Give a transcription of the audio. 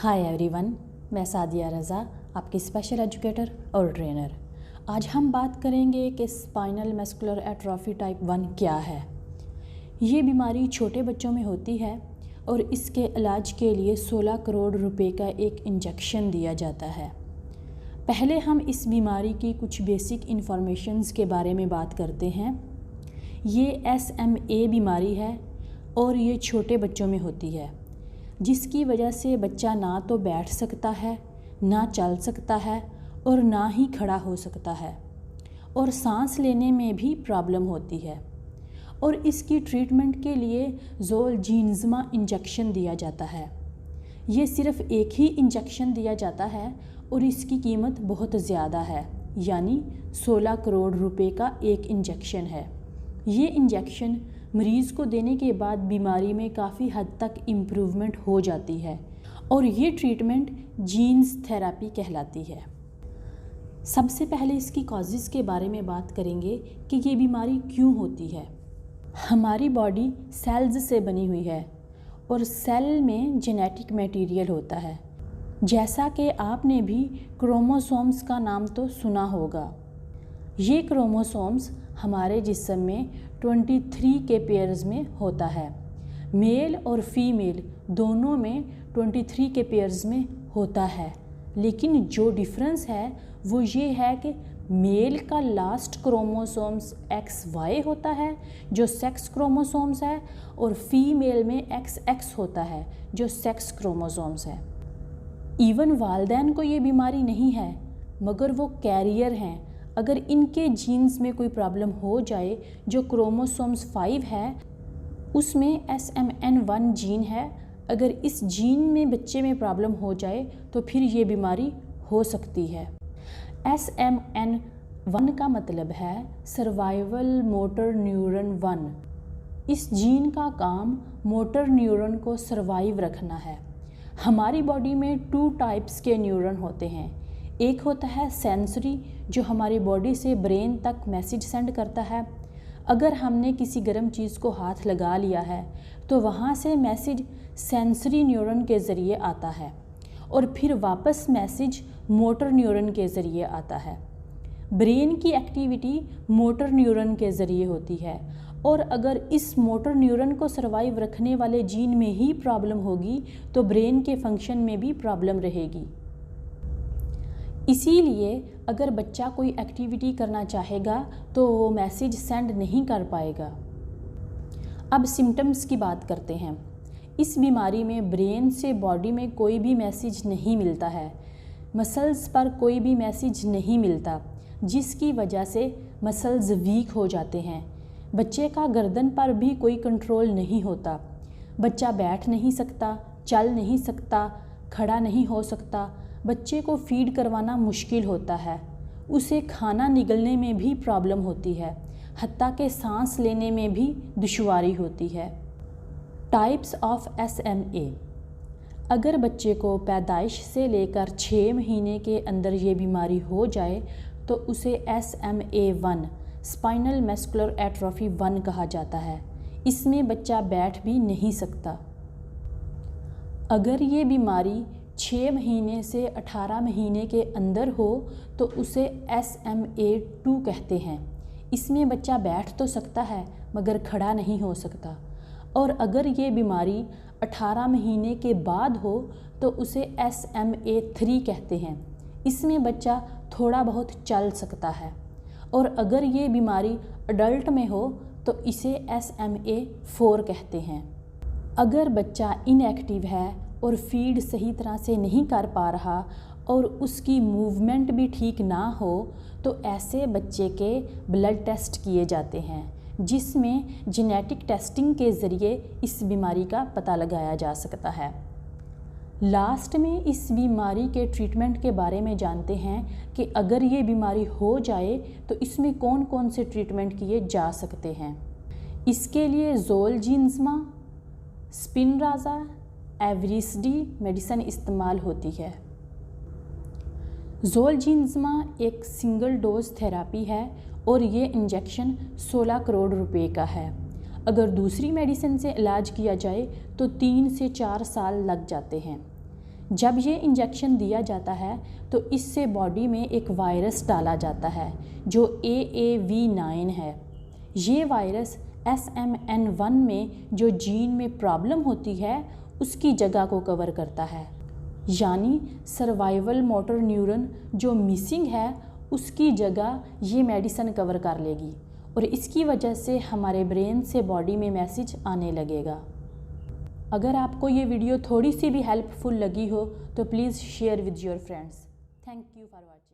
Hi everyone, मैं सादिया रज़ा, आपकी special educator और ट्रेनर। आज हम बात करेंगे कि स्पाइनल मस्कुलर एट्रोफी टाइप 1 क्या है। ये बीमारी छोटे बच्चों में होती है और इसके इलाज के लिए 16 करोड़ रुपए का एक इंजेक्शन दिया जाता है। पहले हम इस बीमारी की कुछ बेसिक इन्फॉर्मेशंस के बारे में बात करते हैं। ये SMA बीमारी है और ये छोटे बच्चों में होती है, जिसकी वजह से बच्चा ना तो बैठ सकता है, ना चल सकता है और ना ही खड़ा हो सकता है, और सांस लेने में भी प्रॉब्लम होती है। और इसकी ट्रीटमेंट के लिए ज़ोलजीन्समा इंजेक्शन दिया जाता है। ये सिर्फ एक ही इंजेक्शन दिया जाता है और इसकी कीमत बहुत ज़्यादा है, यानी 16 करोड़ रुपए का एक इंजेक्शन है। ये इंजेक्शन मरीज़ को देने के बाद बीमारी में काफ़ी हद तक इम्प्रूवमेंट हो जाती है और ये ट्रीटमेंट जीन्स थेरेपी कहलाती है। सबसे पहले इसकी कॉजेज़ के बारे में बात करेंगे कि ये बीमारी क्यों होती है। हमारी बॉडी सेल्स से बनी हुई है और सेल में जेनेटिक मटेरियल होता है। जैसा कि आपने भी क्रोमोसोम्स का नाम तो सुना होगा। ये क्रोमोसोम्स हमारे जिस्म में 23 के पेयर्स में होता है। मेल और फीमेल दोनों में 23 के पेयर्स में होता है, लेकिन जो डिफरेंस है वो ये है कि मेल का लास्ट क्रोमोसोम्स XY होता है जो सेक्स क्रोमोसोम्स है, और फीमेल में XX होता है जो सेक्स क्रोमोसोम्स है। इवन वालिदैन को ये बीमारी नहीं है, मगर वो कैरियर हैं। अगर इनके जीन्स में कोई प्रॉब्लम हो जाए, जो क्रोमोसोम्स 5 है उसमें SMN1 जीन है, अगर इस जीन में बच्चे में प्रॉब्लम हो जाए तो फिर ये बीमारी हो सकती है। SMN1 का मतलब है सर्वाइवल मोटर न्यूरॉन 1। इस जीन का काम मोटर न्यूरॉन को सर्वाइव रखना है। हमारी बॉडी में 2 टाइप्स के न्यूरॉन होते हैं। एक होता है सेंसरी, जो हमारी बॉडी से ब्रेन तक मैसेज सेंड करता है। अगर हमने किसी गर्म चीज़ को हाथ लगा लिया है तो वहाँ से मैसेज सेंसरी न्यूरॉन के ज़रिए आता है और फिर वापस मैसेज मोटर न्यूरॉन के ज़रिए आता है। ब्रेन की एक्टिविटी मोटर न्यूरॉन के ज़रिए होती है, और अगर इस मोटर न्यूरॉन को सर्वाइव रखने वाले जीन में ही प्रॉब्लम होगी तो ब्रेन के फंक्शन में भी प्रॉब्लम रहेगी। इसीलिए अगर बच्चा कोई एक्टिविटी करना चाहेगा तो वो मैसेज सेंड नहीं कर पाएगा। अब सिम्टम्स की बात करते हैं। इस बीमारी में ब्रेन से बॉडी में कोई भी मैसेज नहीं मिलता है, मसल्स पर कोई भी मैसेज नहीं मिलता, जिसकी वजह से मसल्स वीक हो जाते हैं। बच्चे का गर्दन पर भी कोई कंट्रोल नहीं होता। बच्चा बैठ नहीं सकता, चल नहीं सकता, खड़ा नहीं हो सकता। बच्चे को फीड करवाना मुश्किल होता है, उसे खाना निगलने में भी प्रॉब्लम होती है, हत्ता के सांस लेने में भी दुश्वारी होती है। Types of SMA। अगर बच्चे को पैदाइश से लेकर 6 महीने के अंदर ये बीमारी हो जाए तो उसे SMA1 स्पाइनल मस्कुलर एट्रोफी 1 कहा जाता है। इसमें बच्चा बैठ भी नहीं सकता। अगर ये बीमारी 6 महीने से 18 महीने के अंदर हो तो उसे SMA2 कहते हैं। इसमें बच्चा बैठ तो सकता है मगर खड़ा नहीं हो सकता। और अगर ये बीमारी 18 महीने के बाद हो तो उसे SMA3 कहते हैं। इसमें बच्चा थोड़ा बहुत चल सकता है। और अगर ये बीमारी अडल्ट में हो तो इसे SMA4 कहते हैं। अगर बच्चा इनएक्टिव है और फीड सही तरह से नहीं कर पा रहा और उसकी मूवमेंट भी ठीक ना हो तो ऐसे बच्चे के ब्लड टेस्ट किए जाते हैं, जिसमें जेनेटिक टेस्टिंग के ज़रिए इस बीमारी का पता लगाया जा सकता है। लास्ट में इस बीमारी के ट्रीटमेंट के बारे में जानते हैं कि अगर ये बीमारी हो जाए तो इसमें कौन कौन से ट्रीटमेंट किए जा सकते हैं। इसके लिए ज़ोलजीन्समा, स्पिनराज़ा, एवरिस्डी मेडिसिन इस्तेमाल होती है। ज़ोलजीन्समा एक सिंगल डोज थेरेपी है और ये इंजेक्शन 16 करोड़ रुपए का है। अगर दूसरी मेडिसिन से इलाज किया जाए तो 3 से 4 साल लग जाते हैं। जब ये इंजेक्शन दिया जाता है तो इससे बॉडी में एक वायरस डाला जाता है जो AAV9 है। ये वायरस SMN1 में जो जीन में प्रॉब्लम होती है उसकी जगह को कवर करता है, यानी सर्वाइवल मोटर न्यूरॉन जो मिसिंग है उसकी जगह ये मेडिसिन कवर कर लेगी और इसकी वजह से हमारे ब्रेन से बॉडी में मैसेज आने लगेगा। अगर आपको ये वीडियो थोड़ी सी भी हेल्पफुल लगी हो तो please share with your friends. Thank you for watching.